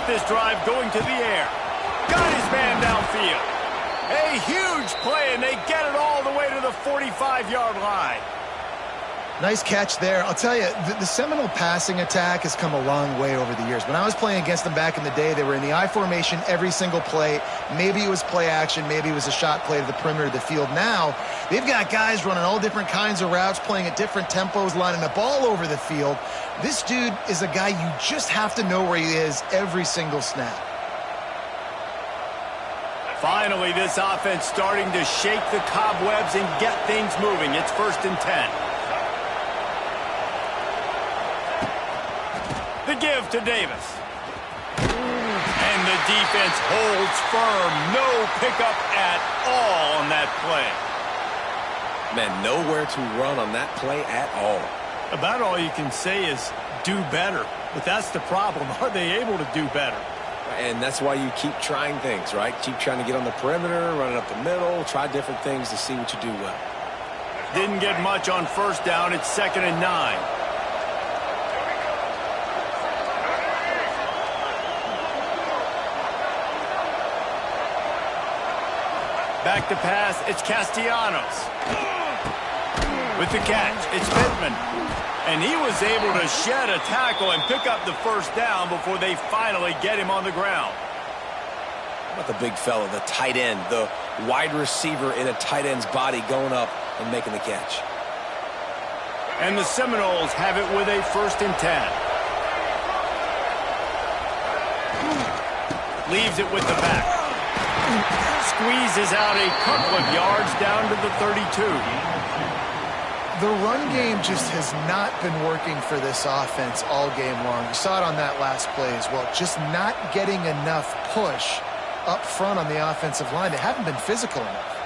with this drive going to the air. Got his man downfield. A huge play, and they get it all the way to the 45-yard line. Nice catch there. I'll tell you, the Seminole passing attack has come a long way over the years. When I was playing against them back in the day, they were in the I formation every single play. Maybe it was play action. Maybe it was a shot play to the perimeter of the field. Now, they've got guys running all different kinds of routes, playing at different tempos, lining up all over the field. This dude is a guy you just have to know where he is every single snap. Finally, this offense starting to shake the cobwebs and get things moving. It's 1st and 10. The give to Davis. And the defense holds firm. No pickup at all on that play. Man, nowhere to run on that play at all. About all you can say is do better. But that's the problem. Are they able to do better? And that's why you keep trying things, right? Keep trying to get on the perimeter, run it up the middle, try different things to see what you do well. Didn't get much on 1st down. It's 2nd and 9. Back to pass, it's Castellanos. With the catch, it's Pittman. And he was able to shed a tackle and pick up the 1st down before they finally get him on the ground. How about the big fella, the tight end, the wide receiver in a tight end's body going up and making the catch. And the Seminoles have it with a 1st and 10. Leaves it with the back. Squeezes out a couple of yards down to the 32. The run game just has not been working for this offense all game long. You saw it on that last play as well. Just not getting enough push up front on the offensive line. They haven't been physical enough.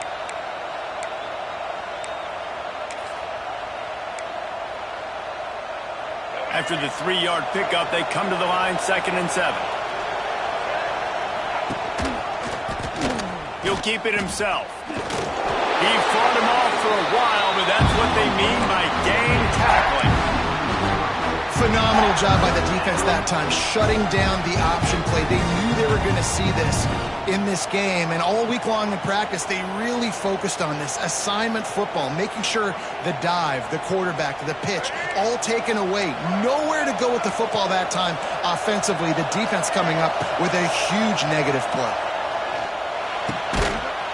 After the 3-yard pickup, they come to the line, 2nd and 7. He'll keep it himself. He fought him off for a while, but that's what they mean by game tackling. Phenomenal job by the defense that time, shutting down the option play. They knew they were going to see this in this game, and all week long in practice, they really focused on this assignment football, making sure the dive, the quarterback, the pitch, all taken away. Nowhere to go with the football that time offensively. The defense coming up with a huge negative play.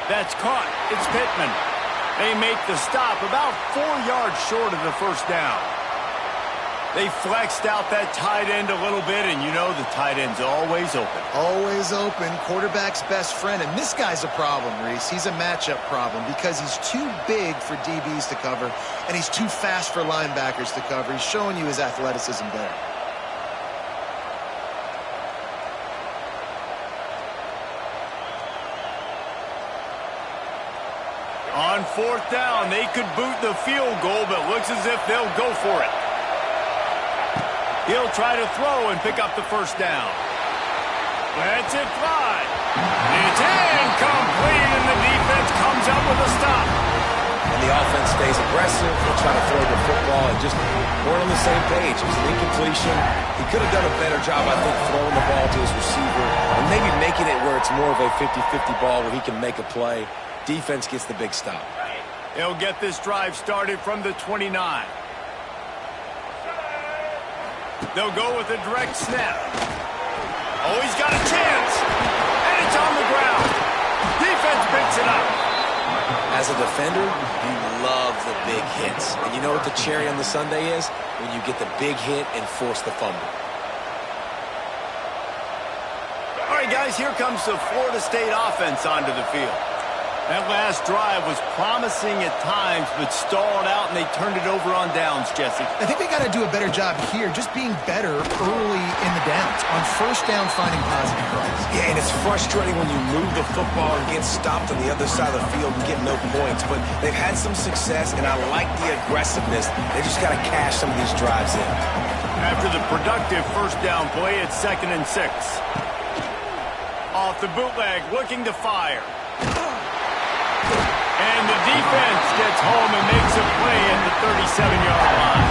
That's caught. It's Pittman. They make the stop about 4 yards short of the 1st down. They flexed out that tight end a little bit, and you know the tight end's always open. Always open. Quarterback's best friend. And this guy's a problem, Reese. He's a matchup problem because he's too big for DBs to cover, and he's too fast for linebackers to cover. He's showing you his athleticism there. On 4th down, they could boot the field goal, but looks as if they'll go for it. He'll try to throw and pick up the 1st down. Lets it fly. It's incomplete, and the defense comes up with a stop. And the offense stays aggressive. They'll try to throw the football and just weren't on the same page. It was an incompletion. He could have done a better job, I think, throwing the ball to his receiver and maybe making it where it's more of a 50-50 ball where he can make a play. Defense gets the big stop. They'll get this drive started from the 29. They'll go with a direct snap. Oh, he's got a chance. And it's on the ground. Defense picks it up. As a defender, you love the big hits. And you know what the cherry on the sundae is? When you get the big hit and force the fumble. All right, guys, here comes the Florida State offense onto the field. That last drive was promising at times, but stalled out, and they turned it over on downs, Jesse. I think they got to do a better job here, just being better early in the downs. On 1st down, finding positive drives. Yeah, and it's frustrating when you move the football and get stopped on the other side of the field and get no points. But they've had some success, and I like the aggressiveness. They just got to cash some of these drives in. After the productive 1st down play, it's 2nd and 6. Off the bootleg, looking to fire. And the defense gets home and makes a play at the 37-yard line.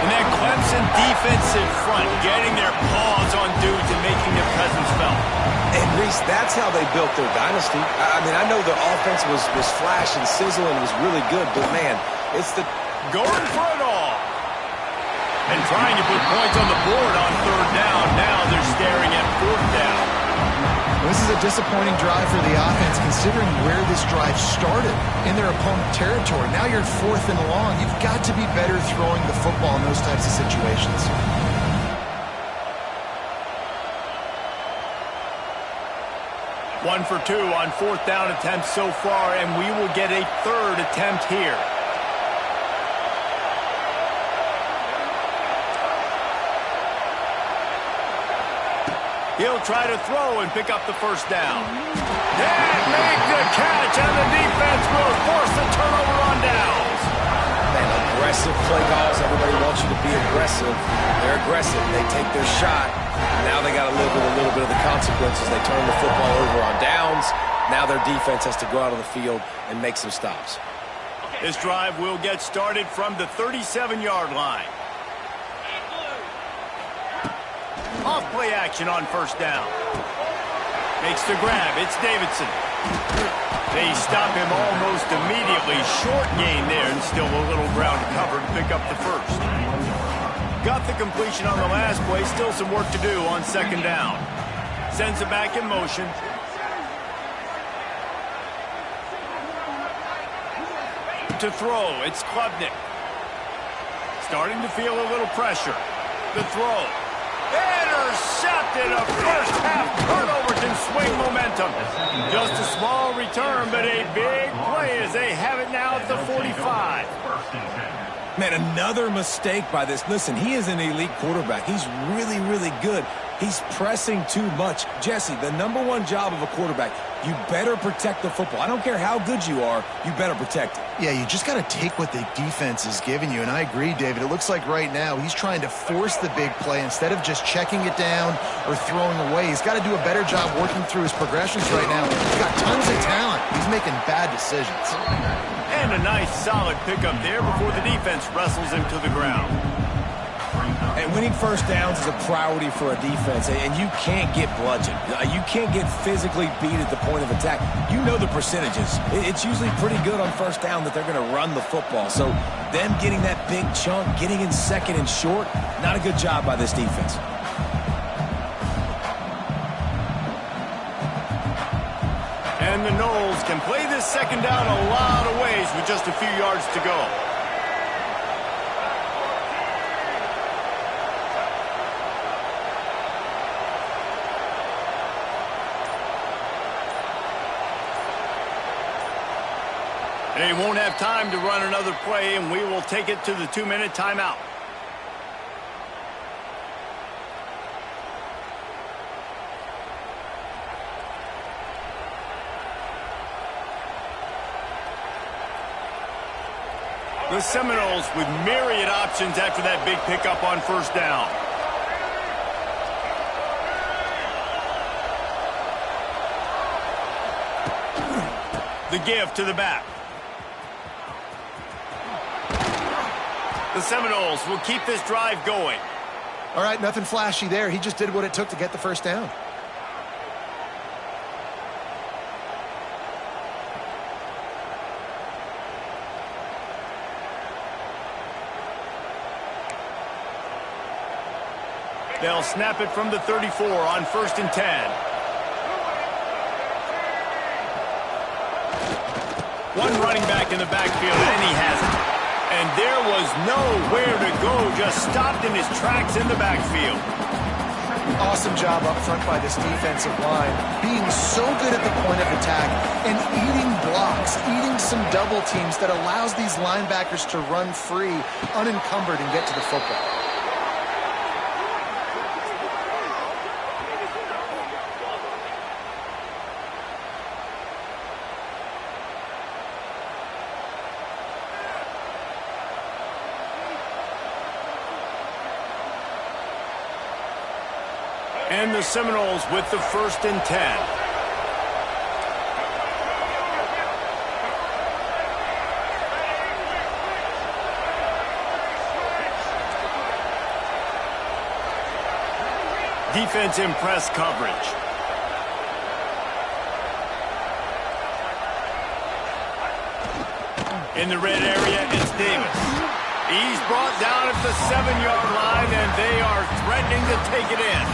And that Clemson defensive front getting their paws on dudes and making the least that's how they built their dynasty. I mean, I know their offense was flash and sizzle and was really good, but, man, it's the... Going for it all. And trying to put points on the board on third down. Now they're staring at fourth down. This is a disappointing drive for the offense, considering where this drive started in their opponent territory. Now you're fourth and long. You've got to be better throwing the football in those types of situations. 1 for 2 on fourth down attempts so far, and we will get a third attempt here. He'll try to throw and pick up the first down. And make the catch, and the defense will force the turnover on downs. Man, aggressive play calls. Everybody wants you to be aggressive. They're aggressive. They take their shot. Now they got to live with a little bit of the consequences. They turn the football over on downs. Now their defense has to go out on the field and make some stops. This drive will get started from the 37-yard line. Off play action on first down. Makes the grab. It's Davidson. They stop him almost immediately. Short gain there, and still a little ground to cover to pick up the first. Got the completion on the last play. Still some work to do on second down. Sends it back in motion. To throw, it's Klubnik. Starting to feel a little pressure. The throw. Intercepted. A first half turnover can swing momentum. Just a small return, but a big play as they have it now at the 45. Man, another mistake by this. Listen, he is an elite quarterback. He's really, really good. He's pressing too much. Jesse, the #1 job of a quarterback, you better protect the football. I don't care how good you are, you better protect it. Yeah, you just got to take what the defense is giving you, and I agree, David. It looks like right now he's trying to force the big play instead of just checking it down or throwing away. He's got to do a better job working through his progressions right now. He's got tons of talent. He's making bad decisions. And a nice, solid pickup there before the defense wrestles him to the ground. And winning first downs is a priority for a defense, and you can't get bludgeoned. You can't get physically beat at the point of attack. You know the percentages. It's usually pretty good on first down that they're going to run the football. So them getting that big chunk, getting in second and short, not a good job by this defense. And the Noles can play this second down a lot of ways with just a few yards to go. They won't have time to run another play, and we will take it to the 2-minute timeout. The Seminoles with myriad options after that big pickup on first down. The give to the back. The Seminoles will keep this drive going. All right, nothing flashy there. He just did what it took to get the first down. They'll snap it from the 34 on 1st and 10. One running back in the backfield, and he has it. And there was nowhere to go, just stopped in his tracks in the backfield. Awesome job up front by this defensive line, being so good at the point of attack and eating blocks, eating some double teams that allows these linebackers to run free, unencumbered, and get to the football. And the Seminoles with the 1st and 10. Defense in press coverage. In the red area, it's Davis. He's brought down at the 7-yard line, and they are threatening to take it in.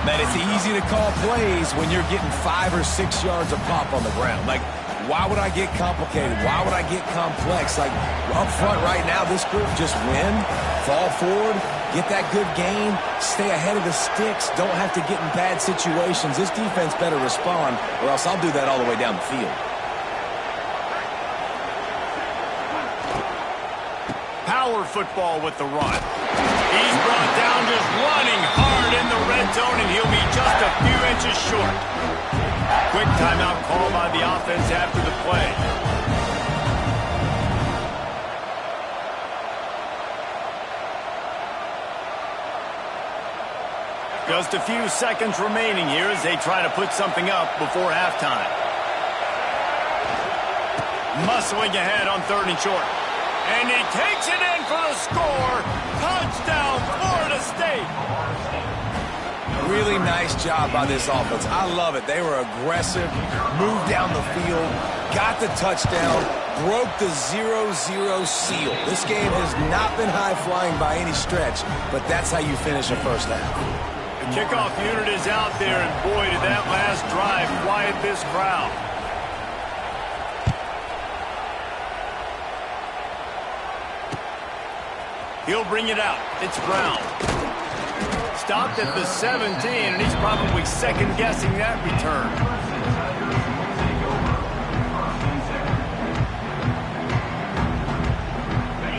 Man, it's easy to call plays when you're getting 5 or 6 yards of pop on the ground. Like, why would I get complicated? Why would I get complex? Like, up front right now, this group just win, fall forward, get that good gain, stay ahead of the sticks, don't have to get in bad situations. This defense better respond, or else I'll do that all the way down the field. Power football with the run. He's brought down just running hard in the red zone, and he'll be just a few inches short. Quick timeout call by the offense after the play. Just a few seconds remaining here as they try to put something up before halftime. Muscling ahead on 3rd and short. And he takes it in for the score. Touchdown, Florida State. Really nice job by this offense. I love it. They were aggressive, moved down the field, got the touchdown, broke the 0-0 seal. This game has not been high-flying by any stretch, but that's how you finish a first half. The kickoff unit is out there, and boy, did that last drive quiet this crowd. He'll bring it out. It's Brown. Stopped at the 17, and he's probably second-guessing that return.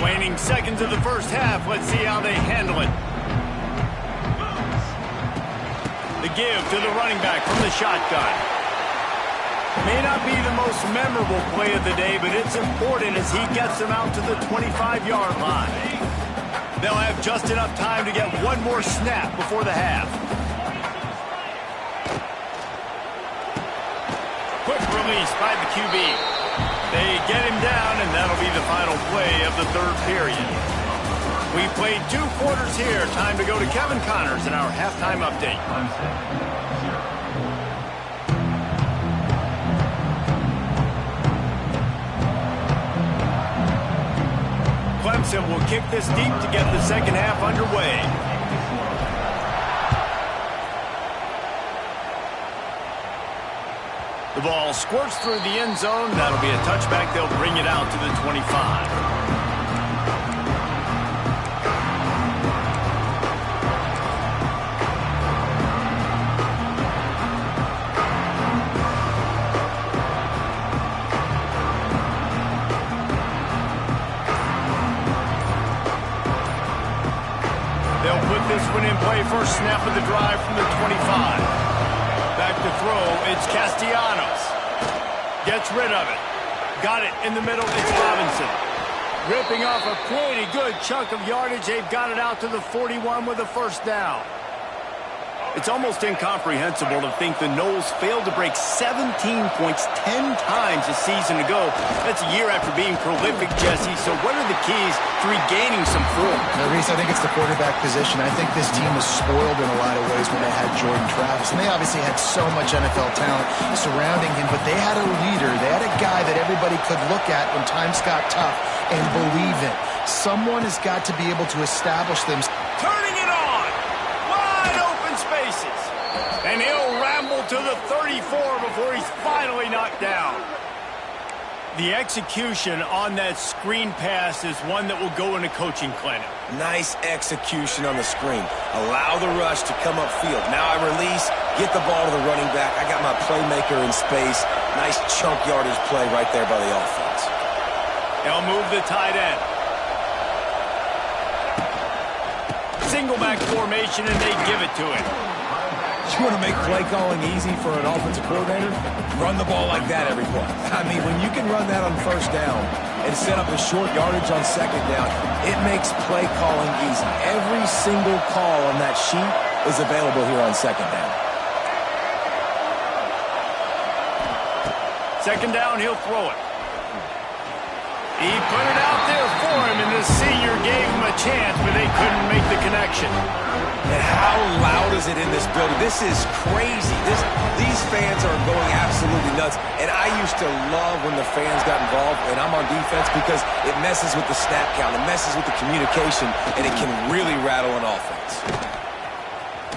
Waning seconds of the first half. Let's see how they handle it. The give to the running back from the shotgun. May not be the most memorable play of the day, but it's important as he gets them out to the 25-yard line. They'll have just enough time to get one more snap before the half. Quick release by the QB. They get him down, and that'll be the final play of the 3rd period. We played 2 quarters here. Time to go to Kevin Connors in our halftime update. Clemson will kick this deep to get the second half underway. The ball squirts through the end zone. That'll be a touchback. They'll bring it out to the 25. This one in play, first snap of the drive from the 25. Back to throw, it's Castellanos. Gets rid of it. Got it in the middle, it's Robinson. Ripping off a pretty good chunk of yardage. They've got it out to the 41 with a first down. It's almost incomprehensible to think the Noles failed to break 17 points 10 times a season ago. That's a year after being prolific, Jesse. So what are the keys to regaining some form? Now, Reese, I think it's the quarterback position. I think this team was spoiled in a lot of ways when they had Jordan Travis. And they obviously had so much NFL talent surrounding him, but they had a leader. They had a guy that everybody could look at when times got tough and believe in. Someone has got to be able to establish them. Turning it on! Wide open spaces! And he'll ramble to the 34 before he's finally knocked down. The execution on that screen pass is one that will go in a coaching clinic. Nice execution on the screen. Allow the rush to come upfield. Now I release, get the ball to the running back. I got my playmaker in space. Nice chunk yardage play right there by the offense. They'll move the tight end. Single back formation, and they give it to him. You want to make play calling easy for an offensive coordinator? Run the ball like that every play. I mean, when you can run that on first down and set up a short yardage on second down, it makes play calling easy. Every single call on that sheet is available here on second down. Second down, he'll throw it. He put it out there for him, and the senior gave him a chance, but they couldn't make the connection. connection. And how loud is it in this building? This is crazy. These fans are going absolutely nuts. And I used to love when the fans got involved, and I'm on defense, because it messes with the snap count, it messes with the communication, and it can really rattle an offense.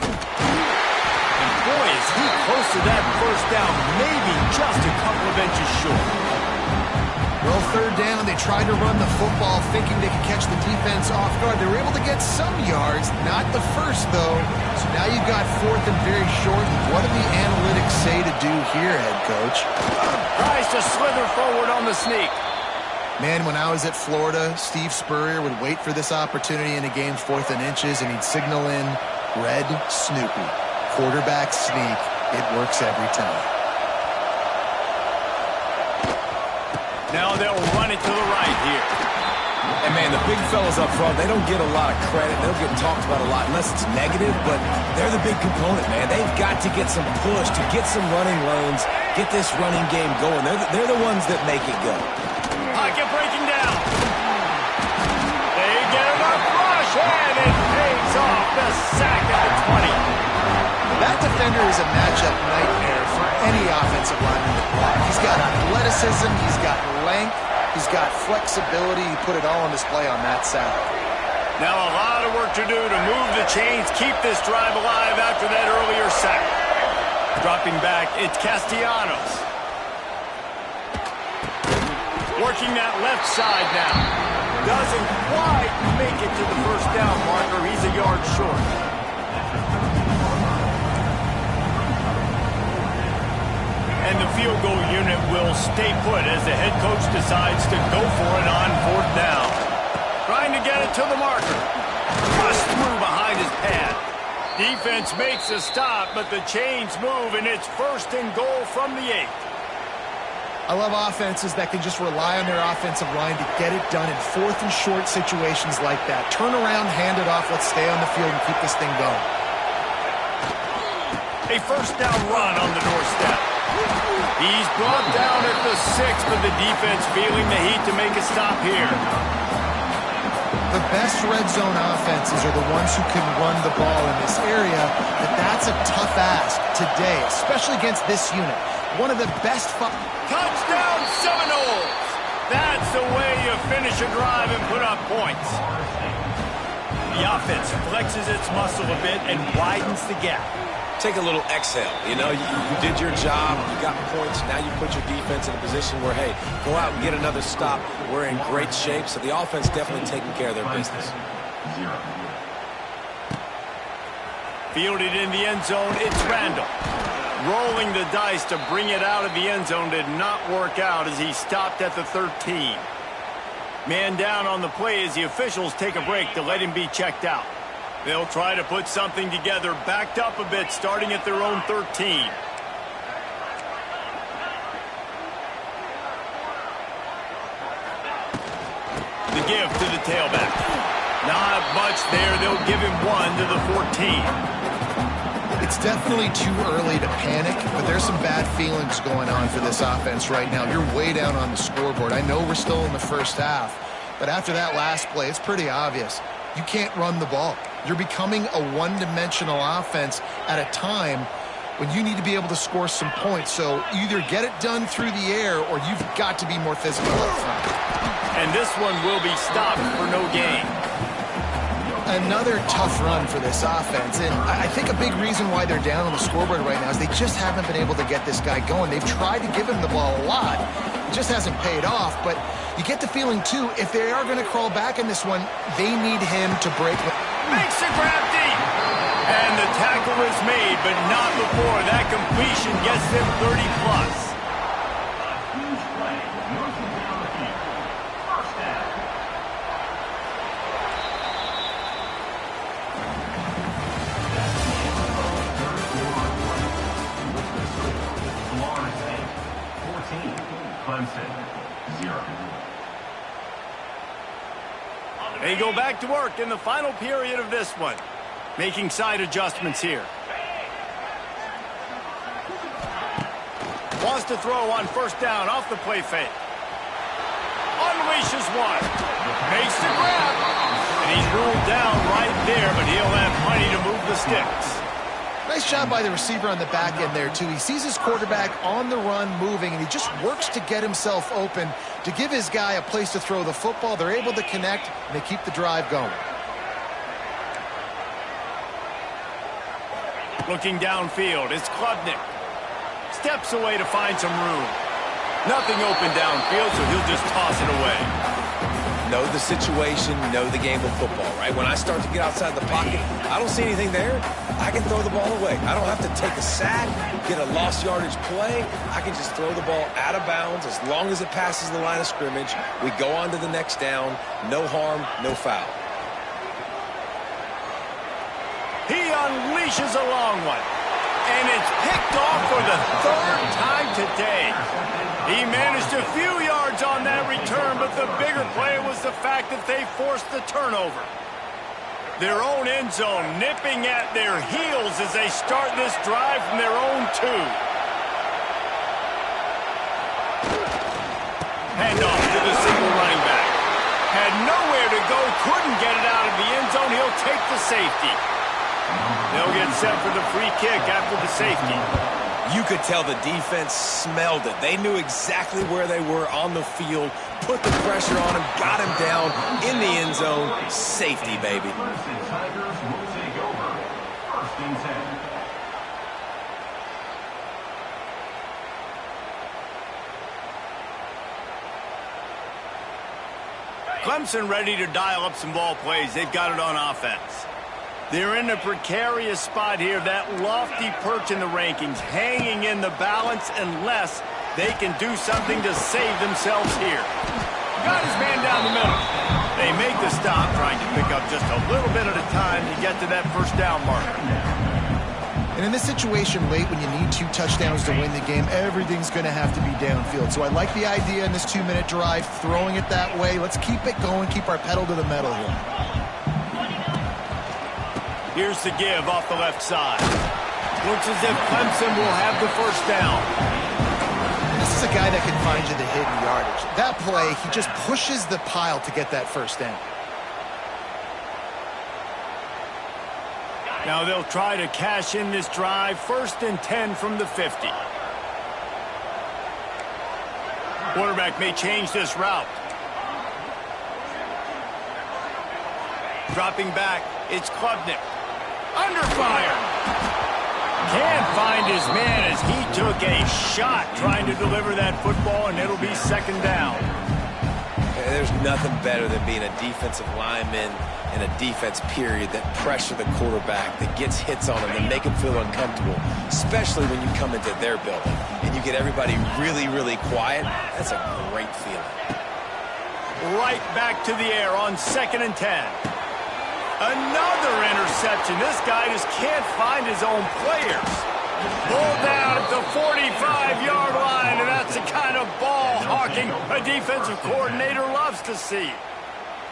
And boy, is he close to that first down, maybe just a couple of inches short. Well, third down, they tried to run the football thinking they could catch the defense off guard. They were able to get some yards, not the first, though. So now you've got fourth and very short. What do the analytics say to do here, head coach? Tries to slither forward on the sneak. Man, when I was at Florida, Steve Spurrier would wait for this opportunity in a game, 4th and inches, and he'd signal in red Snoopy. Quarterback sneak. It works every time. Now they'll run it to the right here. And, man, the big fellas up front, they don't get a lot of credit. They don't get talked about a lot unless it's negative, but they're the big component, man. They've got to get some push, to get some running lanes, get this running game going. They're the ones that make it go. Pocket breaking down. They get enough rush, and it pays off. The sack at the 20. That defender is a matchup nightmare for any offensive lineman to block. He's got athleticism, he's got length, he's got flexibility. He put it all on display on that side. Now a lot of work to do to move the chains, keep this drive alive after that earlier sack. Dropping back, it's Castellanos. Working that left side now. Doesn't quite make it to the first down marker. He's a yard short. And the field goal unit will stay put as the head coach decides to go for it on 4th down. Trying to get it to the marker. Just through behind his pad. Defense makes a stop, but the chains move, and it's 1st and goal from the 8. I love offenses that can just rely on their offensive line to get it done in 4th and short situations like that. Turn around, hand it off, let's stay on the field and keep this thing going. A 1st down run on the doorstep. He's brought down at the 6, but the defense feeling the heat to make a stop here. The best red zone offenses are the ones who can run the ball in this area, but that's a tough ask today, especially against this unit. One of the best... Touchdown Seminoles! That's the way you finish a drive and put up points. The offense flexes its muscle a bit and widens the gap. Take a little exhale. You know, you did your job, you got points, now you put your defense in a position where, hey, go out and get another stop. We're in great shape, so the offense definitely taking care of their business. Fielded in the end zone, it's Randall. Rolling the dice to bring it out of the end zone did not work out as he stopped at the 13. Man down on the play as the officials take a break to let him be checked out. They'll try to put something together, backed up a bit, starting at their own 13. The give to the tailback. Not much there. They'll give him 1 to the 14. It's definitely too early to panic, but there's some bad feelings going on for this offense right now. You're way down on the scoreboard. I know we're still in the first half, but after that last play, it's pretty obvious. You can't run the ball. You're becoming a one-dimensional offense at a time when you need to be able to score some points. So either get it done through the air or you've got to be more physical up front. And this one will be stopped for no gain. Another tough run for this offense. And I think a big reason why they're down on the scoreboard right now is they just haven't been able to get this guy going. They've tried to give him the ball a lot. It just hasn't paid off. But you get the feeling, too, if they are going to crawl back in this one, they need him to break. Makes a grab deep. And the tackle is made, but not before that completion gets them 30-plus. Clemson, 0. They go back to work in the final period of this one. Making side adjustments here. Wants to throw on 1st down off the play fake. Unleashes one. Makes the grab. And he's ruled down right there, but sticks. Nice job by the receiver on the back end there, too. He sees his quarterback on the run moving, and he just works to get himself open to give his guy a place to throw the football. They're able to connect, and they keep the drive going. Looking downfield, it's Klubnik. Steps away to find some room. Nothing open downfield, so he'll just toss it away. Know the situation, know the game of football, right? When I start to get outside the pocket, I don't see anything there, I can throw the ball away. I don't have to take a sack, get a lost yardage play. I can just throw the ball out of bounds as long as it passes the line of scrimmage. We go on to the next down. No harm, no foul. He unleashes a long one. And it's picked off for the third time today. He managed a few yards on that return, but the bigger play was the fact that they forced the turnover. Their own end zone nipping at their heels as they start this drive from their own 2. Handoff to the single running back. Had nowhere to go, couldn't get it out of the end zone. He'll take the safety. They'll get set for the free kick after the safety. You could tell the defense smelled it. They knew exactly where they were on the field, put the pressure on him, got him down in the end zone. Safety, baby. Clemson Tigers will take over. 1st and 10. Clemson ready to dial up some ball plays. They've got it on offense. They're in a precarious spot here, that lofty perch in the rankings, hanging in the balance unless they can do something to save themselves here. Got his man down the middle. They make the stop, trying to pick up just a little bit at a time to get to that first down marker. And in this situation late, when you need 2 touchdowns to win the game, everything's going to have to be downfield. So I like the idea in this 2-minute drive, throwing it that way. Let's keep it going, keep our pedal to the metal here. Here's the give off the left side. Looks as if Clemson will have the first down. This is a guy that can find you the hidden yardage. That play, he just pushes the pile to get that first down. Now they'll try to cash in this drive. 1st and 10 from the 50. Quarterback may change this route. Dropping back, it's Klubnik. Under fire. Can't find his man as he took a shot trying to deliver that football, and it'll be 2nd down. There's nothing better than being a defensive lineman in a defense period that pressure the quarterback, that gets hits on him, that make him feel uncomfortable, especially when you come into their building and you get everybody really, really quiet. That's a great feeling. Right back to the air on 2nd and 10. Another interception. This guy just can't find his own players. Pulled down at the 45-yard line, and that's the kind of ball hawking a defensive coordinator loves to see.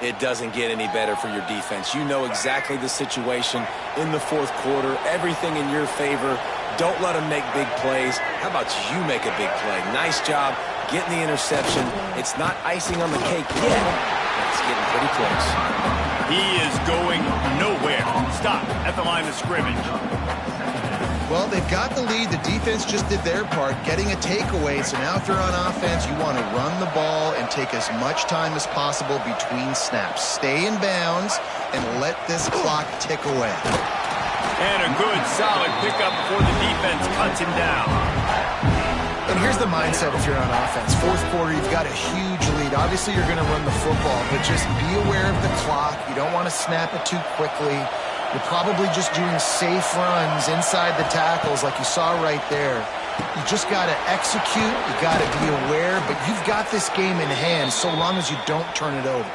It doesn't get any better for your defense. You know exactly the situation in the 4th quarter, everything in your favor. Don't let them make big plays. How about you make a big play? Nice job getting the interception. It's not icing on the cake yet, but it's getting pretty close. He is going nowhere. Stop at the line of scrimmage. Well, they've got the lead. The defense just did their part, getting a takeaway. So now if you're on offense, you want to run the ball and take as much time as possible between snaps. Stay in bounds and let this clock tick away. And a good, solid pickup before the defense cuts him down. And here's the mindset if you're on offense. 4th quarter, you've got a huge lead. Obviously, you're going to run the football, but just be aware of the clock. You don't want to snap it too quickly. You're probably just doing safe runs inside the tackles like you saw right there. You just got to execute. You got to be aware, but you've got this game in hand so long as you don't turn it over.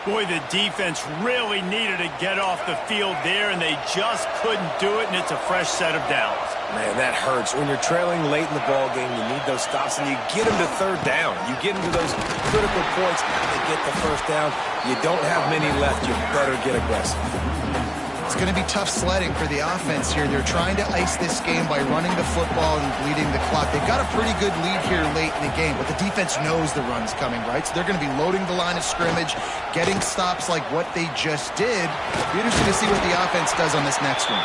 Boy, the defense really needed to get off the field there, and they just couldn't do it, and it's a fresh set of downs. Man, that hurts. When you're trailing late in the ball game, you need those stops, and you get them to 3rd down. You get them to those critical points to get the 1st down. You don't have many left. You better get aggressive. It's going to be tough sledding for the offense here. They're trying to ice this game by running the football and bleeding the clock. They've got a pretty good lead here late in the game, but the defense knows the run's coming, right? So they're going to be loading the line of scrimmage, getting stops like what they just did. Be interesting to see what the offense does on this next one.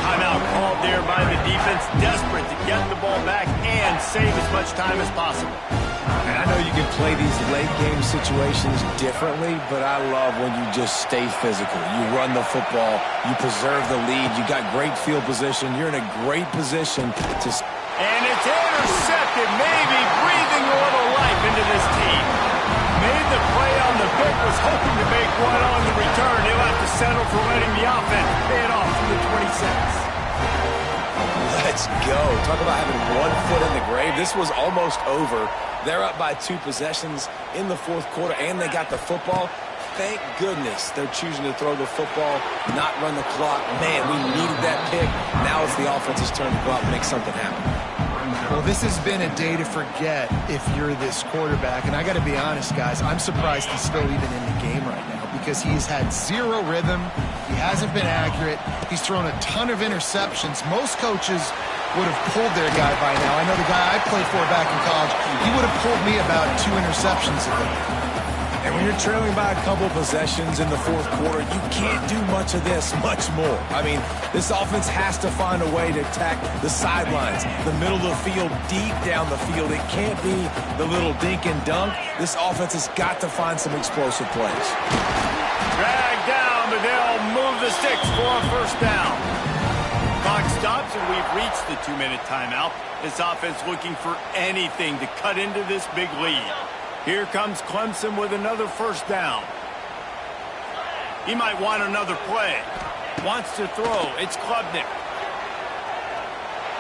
Timeout called there by the defense, desperate to get the ball back and save as much time as possible. And I know you can play these late game situations differently, but I love when you just stay physical. You run the football, you preserve the lead, you got great field position, you're in a great position to... And it's intercepted, maybe breathing a little life into this team. Made the play on the pick, was hoping to make one on the return. He'll have to settle for letting the offense pay it off from the 26. Let's go. Talk about having 1 foot in the grave. This was almost over. They're up by 2 possessions in the fourth quarter, and they got the football. Thank goodness they're choosing to throw the football, not run the clock. Man, we needed that pick. Now it's the offense's turn to go out and make something happen. Well, this has been a day to forget if you're this quarterback. And I got to be honest, guys, I'm surprised he's still even in the game right now because he's had zero rhythm. He hasn't been accurate. He's thrown a ton of interceptions. Most coaches would have pulled their guy by now. I know the guy I played for back in college, he would have pulled me about 2 interceptions ago. And when you're trailing by a couple possessions in the fourth quarter, you can't do much of this, much more. I mean, this offense has to find a way to attack the sidelines, the middle of the field, deep down the field. It can't be the little dink and dunk. This offense has got to find some explosive plays. Drag down, but they'll move the sticks for a first down. Clock stops, and we've reached the 2-minute timeout. This offense looking for anything to cut into this big lead. Here comes Clemson with another first down. He might want another play. Wants to throw. It's Klubnik.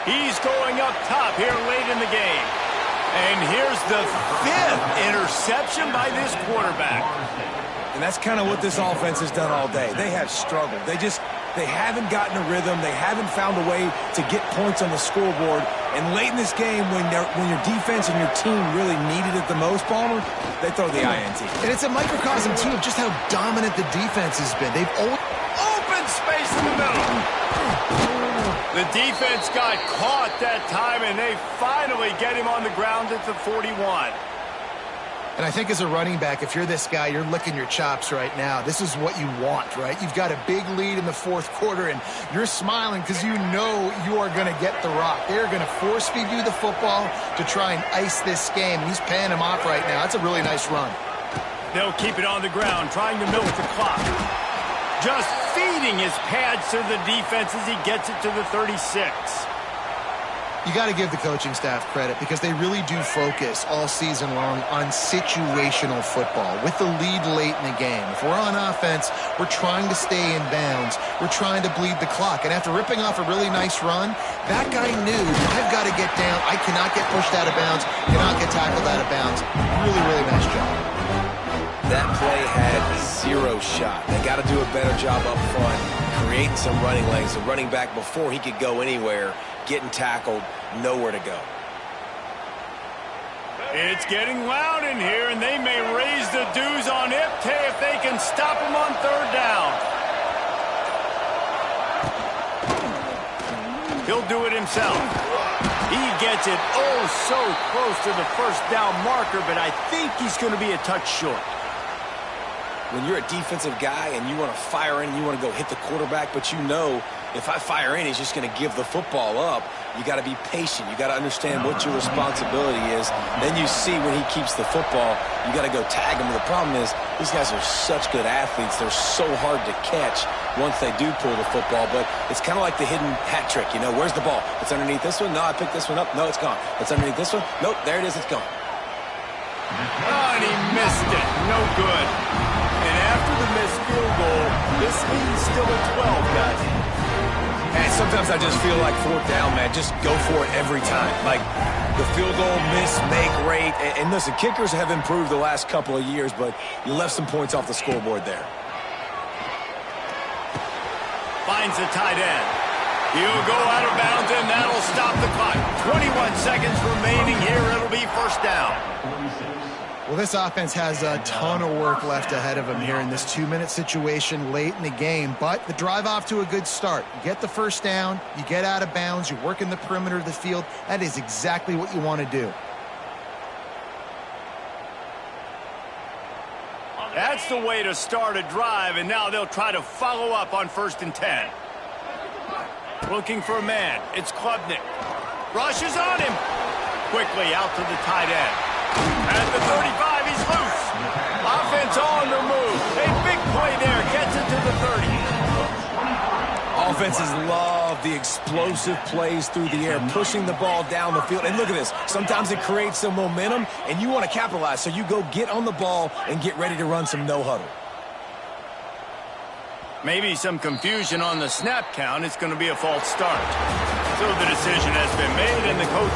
He's going up top here late in the game. And here's the 5th interception by this quarterback. And that's kind of what this offense has done all day. They have struggled. They haven't gotten a rhythm. They haven't found a way to get points on the scoreboard. And late in this game, when your defense and your team really needed it the most, Palmer, they throw the INT. And it's a microcosm, too, of just how dominant the defense has been. They've open space in the middle. The defense got caught that time, and they finally get him on the ground at the 41. And I think as a running back, if you're this guy, you're licking your chops right now. This is what you want, right? You've got a big lead in the fourth quarter, and you're smiling because you know you are going to get the rock. They're going to force-feed you the football to try and ice this game. He's paying him off right now. That's a really nice run. They'll keep it on the ground, trying to milk the clock. Just feeding his pads to the defense as he gets it to the 36. You got to give the coaching staff credit because they really do focus all season long on situational football with the lead late in the game. If we're on offense, we're trying to stay in bounds. We're trying to bleed the clock. And after ripping off a really nice run, that guy knew, I've got to get down. I cannot get pushed out of bounds, cannot get tackled out of bounds. Really, really nice job. That play had 0 shot. They got to do a better job up front, creating some running lanes. The running back, before he could go anywhere, getting tackled, nowhere to go. It's getting loud in here, and they may raise the dues on Ipte if they can stop him on 3rd down. He'll do it himself. He gets it so close to the first down marker, but I think he's going to be a touch short. When you're a defensive guy and you want to fire in, you want to go hit the quarterback, but you know if I fire in, he's just going to give the football up. You got to be patient. You got to understand what your responsibility is. Then you see when he keeps the football, you got to go tag him. The problem is these guys are such good athletes. They're so hard to catch once they do pull the football, but it's kind of like the hidden hat trick. You know, where's the ball? It's underneath this one. No, I picked this one up. No, it's gone. It's underneath this one. Nope, there it is. It's gone. Oh, and he missed it. No good. And after the missed field goal, this lead's still at 12, guys. And sometimes I just feel like 4th down, man. Just go for it every time. Like the field goal miss, make rate. And listen, kickers have improved the last couple of years, but you left some points off the scoreboard there. Finds the tight end. He'll go out of bounds, and that'll stop the clock. 21 seconds remaining here. It'll be first down. Well, this offense has a ton of work left ahead of them here in this 2-minute situation late in the game, but the drive off to a good start. You get the first down, you get out of bounds, you work in the perimeter of the field. That is exactly what you want to do. That's the way to start a drive, and now they'll try to follow up on 1st and 10. Looking for a man. It's Klubnik. Rushes on him. Quickly out to the tight end. At the 35, he's loose. Offense on the move. A big play there. Gets it to the 30. Offenses love the explosive plays through the air, pushing the ball down the field. And look at this. Sometimes it creates some momentum, and you want to capitalize. So you go get on the ball and get ready to run some no-huddle. Maybe some confusion on the snap count. It's going to be a false start. So the decision has been made, and the coach